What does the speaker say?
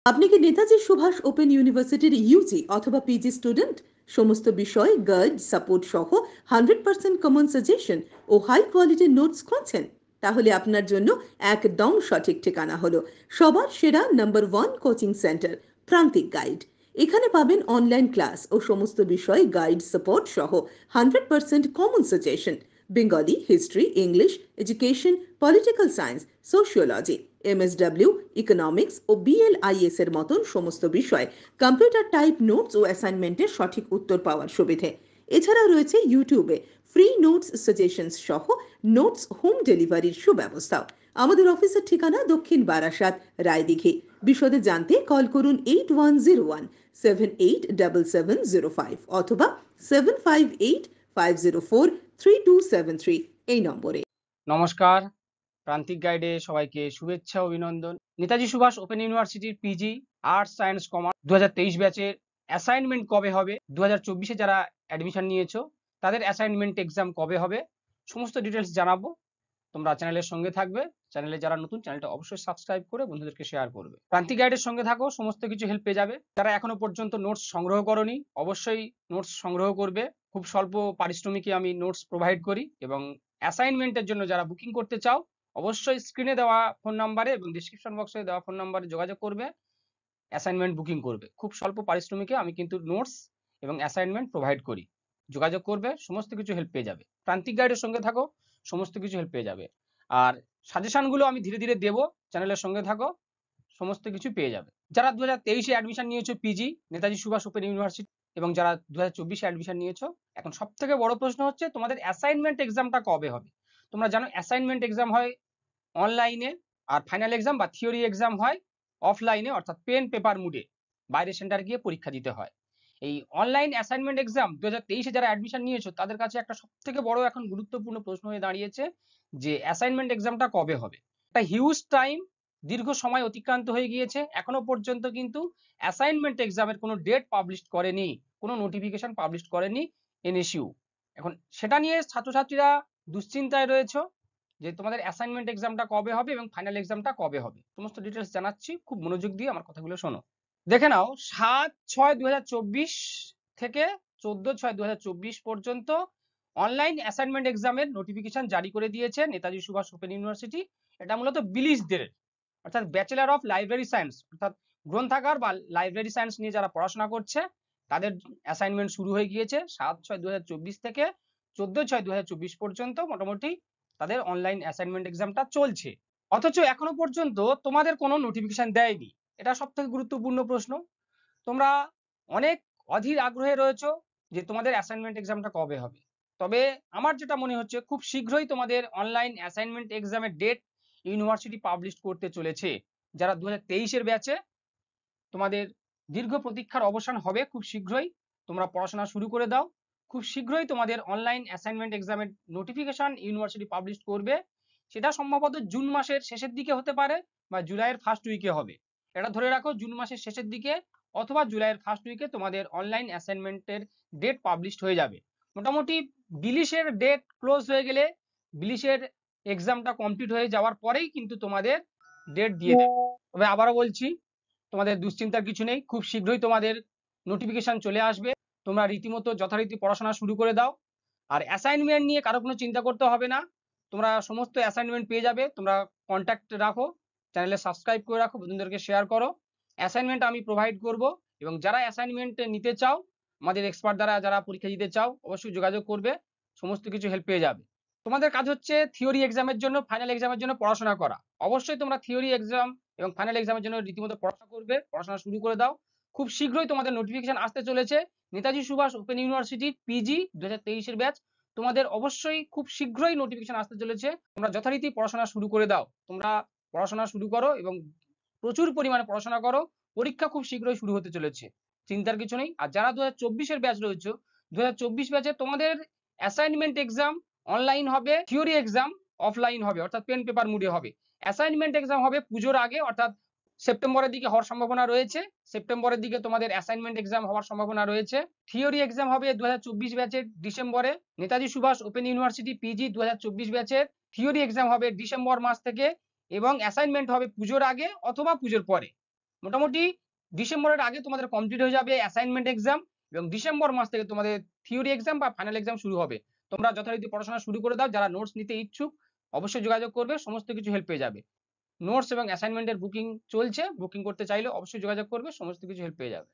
আপনি কি নেতাজি সুভাষ ওপেন ইউনিভার্সিটির ইউজি অথবা পিজি স্টুডেন্ট? সমস্ত বিষয় গাইড সাপোর্ট সহ 100% কমন সাজেশন ও হাই কোয়ালিটির নোটস খুঁজছেন? তাহলে আপনার জন্য একদম সঠিক ঠিকানা হলো সবার সেরা নাম্বার 1 কোচিং সেন্টার প্রান্তিক গাইড। এখানে পাবেন অনলাইন ক্লাস ও সমস্ত বিষয় গাইড সাপোর্ট সহ 100% common suggestion, Bengali, history, English, education, political science, sociology, MSW, economics ও বিএলআইএস এর মতন সমস্ত বিষয় কম্পিউটার টাইপ নোটস ও অ্যাসাইনমেন্টের সঠিক উত্তর পাওয়ার সুবিধে। এছাড়াও রয়েছে ইউটিউবে ফ্রি নোটস সাজেশনস সহ নোটস হোম ডেলিভারির সুব্যবস্থাও। আমাদের অফিসের ঠিকানা দক্ষিণ বারাসাত, রায়দিঘি। বিশদে জানতে কল করুন 8101787705 অথবা 7585043273 এই নম্বরে। নমস্কার, প্রান্তিক গাইডে সবাইকে শুভেচ্ছা ও অভিনন্দন। নেতাজি সুভাষ ওপেন ইউনিভার্সিটির পিজি আর্টস সায়েন্স কমার্স 2023 ব্যাচের অ্যাসাইনমেন্ট কবে হবে, 2024-এ যারা অ্যাডমিশন নিয়েছো তাদের অ্যাসাইনমেন্ট এক্সাম কবে হবে, সমস্ত ডিটেলস জানাবো। তোমরা চ্যানেলের সঙ্গে থাকবে। চ্যানেলে যারা নতুন, চ্যানেলটা অবশ্যই সাবস্ক্রাইব করে বন্ধুদেরকে শেয়ার করবে। প্রান্তিক গাইডের সঙ্গে থাকো, সমস্ত কিছু হেল্প পেয়ে যাবে। যারা এখনো পর্যন্ত নোটস সংগ্রহ করনি, অবশ্যই নোটস সংগ্রহ করবে। খুব স্বল্প পারিশ্রমিকে আমি নোটস প্রোভাইড করি এবং অ্যাসাইনমেন্টের জন্য যারা বুকিং করতে চাও অবশ্যই স্ক্রিনে দেওয়া ফোন নাম্বারে এবং ডিসক্রিপশন বক্সে দেওয়া ফোন নাম্বারে যোগাযোগ করবে, অ্যাসাইনমেন্ট বুকিং করবে। খুব স্বল্প পারিশ্রমিকে আমি কিন্তু নোটস এবং অ্যাসাইনমেন্ট প্রোভাইড করি। যোগাযোগ করবে, সমস্ত কিছু হেল্প পেয়ে যাবে। প্রান্তিক গাইডের সঙ্গে থাকো, সমস্ত কিছু হেল্প পেয়ে যাবে। আর সাজেশনগুলো আমি ধীরে ধীরে দেবো, চ্যানেলের সঙ্গে থাকো, সমস্ত কিছু পেয়ে যাবে। যারা 2023-এ অ্যাডমিশন নিয়েছো PG Netaji Subhash open university এবং যারা 2024-এ অ্যাডমিশন নিয়েছো, এখন সব থেকে বড় প্রশ্ন হচ্ছে তোমাদের অ্যাসাইনমেন্ট এক্সামটা কবে হবে। তোমরা জানো অ্যাসাইনমেন্ট এক্সাম হয় অনলাইনে, আর ফাইনাল এক্সাম বা থিওরি এক্সাম হয় অফলাইনে, অর্থাৎ পেন পেপার মুডে বাইরে সেন্টার গিয়ে পরীক্ষা দিতে হয়। এই অনলাইন অ্যাসাইনমেন্ট এক্সাম 2023-এ যারা অ্যাডমিশন নিয়েছো তাদের কাছে একটা সব থেকে বড় এখন গুরুত্বপূর্ণ প্রশ্ন হয়ে দাঁড়িয়েছে যে অ্যাসাইনমেন্ট এক্সামটা কবে হবে। একটা হিউজ টাইম, দীর্ঘ সময় অতিক্রান্ত হয়ে গিয়েছে, এখনো পর্যন্ত কিন্তু অ্যাসাইনমেন্ট এক্সামের কোনো ডেট পাবলিশ করেনি, কোনো নোটিফিকেশন পাবলিশ করেনি এনএসইউ। এখন সেটা নিয়ে ছাত্রছাত্রীরা দুশ্চিন্তায় রয়েছে যে তোমাদের অ্যাসাইনমেন্ট এক্সামটা কবে হবে এবং ফাইনাল এক্সামটা কবে হবে। সমস্ত ডিটেলস জানাচ্ছি, খুব মনোযোগ দিয়ে আমার কথাগুলো শোনো। দেখে নাও, 7/6/2024 থেকে 14/6/2024 পর্যন্ত অনলাইন অ্যাসাইনমেন্ট এক্সামের নোটিফিকেশন জারি করে দিয়েছে নেতাজি সুভাষ ওপেন ইউনিভার্সিটি। এটা মূলত বিলিশদের, অর্থাৎ ব্যাচেলার অফ লাইব্রেরি সায়েন্স, অর্থাৎ গ্রন্থাগার বা লাইব্রেরি সায়েন্স নিয়ে যারা পড়াশোনা করছে তাদের অ্যাসাইনমেন্ট শুরু হয়ে গিয়েছে 7/6/2024 থেকে 14/6/2024 পর্যন্ত। মোটামুটি তাদের অনলাইন অ্যাসাইনমেন্ট এক্সামটা চলছে, অথচ এখনো পর্যন্ত তোমাদের কোনো নোটিফিকেশন দেয়নি। এটা সব থেকে গুরুত্বপূর্ণ প্রশ্ন। তোমরা অনেক অধীর আগ্রহে রয়েছো যে তোমাদের অ্যাসাইনমেন্ট এক্সামটা কবে হবে। তবে আমার যেটা মনে হচ্ছে খুব শীঘ্রই তোমাদের অনলাইন অ্যাসাইনমেন্ট এক্সামের ডেট ইউনিভার্সিটি পাবলিশ করতে চলেছে। যারা 2023-এর ব্যাচে, তোমাদের দীর্ঘ প্রতীক্ষার অবসান হবে খুব শীঘ্রই। তোমরা পড়াশোনা শুরু করে দাও, খুব শীঘ্রই তোমাদের অনলাইন অ্যাসাইনমেন্ট এক্সামের নোটিফিকেশন ইউনিভার্সিটি পাবলিশ করবে। সেটা সম্ভবত জুন মাসের শেষের দিকে হতে পারে বা জুলাইয়ের ফার্স্ট উইকে হবে। এটা ধরে রাখো, জুন মাসের শেষের দিকে অথবা জুলাইয়ের ফার্স্ট উইকে তোমাদের অনলাইন অ্যাসাইনমেন্টের ডেট পাবলিশ হয়ে যাবে। মোটামুটি বিলিশের ডেট ক্লোজ হয়ে গেলে, বিলিশের এক্সামটা কমপ্লিট হয়ে যাওয়ার পরেই কিন্তু তোমাদের ডেট দিয়ে দেবে। তবে আবারও বলছি, তোমাদের দুশ্চিন্তার কিছু নেই, খুব শীঘ্রই তোমাদের নোটিফিকেশন চলে আসবে। তোমরা রীতিমতো যথারীতি পড়াশোনা শুরু করে দাও। আর অ্যাসাইনমেন্ট নিয়ে কারো কোনো চিন্তা করতে হবে না, তোমরা সমস্ত অ্যাসাইনমেন্ট পেয়ে যাবে। তোমরা কন্ট্যাক্ট রাখো, চ্যানেলে সাবস্ক্রাইব করে রাখো, বন্ধুদেরকে শেয়ার করো। অ্যাসাইনমেন্ট আমি প্রোভাইড করব এবং যারা অ্যাসাইনমেন্ট নিতে চাও, আমাদের এক্সপার্ট দ্বারা যারা পরীক্ষা দিতে চাও অবশ্যই যোগাযোগ করবে, সমস্ত কিছু হেল্প পেয়ে যাবে। তোমাদের কাজ হচ্ছে থিওরি এক্সামের জন্য, ফাইনাল এক্সামের জন্য পড়াশোনা করা। অবশ্যই তোমরা থিওরি এক্সাম এবং ফাইনাল এক্সামের জন্য রীতিমতো পড়াশোনা করবে, পড়াশোনা শুরু করে দাও। খুব শীঘ্রই তোমাদের নোটিফিকেশন আসতে চলেছে নেতাজি সুভাষ ওপেন ইউনিভার্সিটির পিজি 2023-এর ব্যাচ। তোমাদের অবশ্যই খুব শীঘ্রই নোটিফিকেশন আসতে চলেছে। তোমরা যথারীতি পড়াশোনা শুরু করে দাও, তোমরা পড়াশোনা শুরু করো এবং প্রচুর পরিমাণে পড়াশোনা করো। পরীক্ষা খুব শীঘ্রই শুরু হতে চলেছে, চিন্তার কিছু নেই। আর যারা 2024-এর ব্যাচ রয়েছে, 2024 ব্যাচে তোমাদের অ্যাসাইনমেন্ট এক্সাম অনলাইন হবে, থিওরি এক্সাম অফলাইন হবে, অর্থাৎ পেন পেপার মুডে হবে। অ্যাসাইনমেন্ট এক্সাম হবে পুজোর আগে, অর্থাৎ সেপ্টেম্বরের দিকে হওয়ার সম্ভাবনা রয়েছে। সেপ্টেম্বরের দিকে তোমাদের অ্যাসাইনমেন্ট এক্সাম হওয়ার সম্ভাবনা রয়েছে। থিওরি এক্সাম হবে 2024 ব্যাচের ডিসেম্বরে। Netaji Subhash open university PG 2024 ব্যাচের থিওরি এক্সাম হবে ডিসেম্বর মাস থেকে এবং অ্যাসাইনমেন্ট হবে পুজোর আগে অথবা পুজোর পরে। মোটামুটি ডিসেম্বরের আগে তোমাদের কমপ্লিট হয়ে যাবে অ্যাসাইনমেন্ট এক্সাম, এবং ডিসেম্বর মাস থেকে তোমাদের থিওরি এক্সাম বা ফাইনাল এক্সাম শুরু হবে। তোমরা যথারীতি পড়াশোনা শুরু করে দাও। যারা নোটস নিতে ইচ্ছুক অবশ্যই যোগাযোগ করবে, সমস্ত কিছু হেল্প পেয়ে যাবে। নোটস এবং অ্যাসাইনমেন্টের বুকিং চলছে, বুকিং করতে চাইলে অবশ্যই যোগাযোগ করবে, সমস্ত কিছু হেল্প পেয়ে যাবে।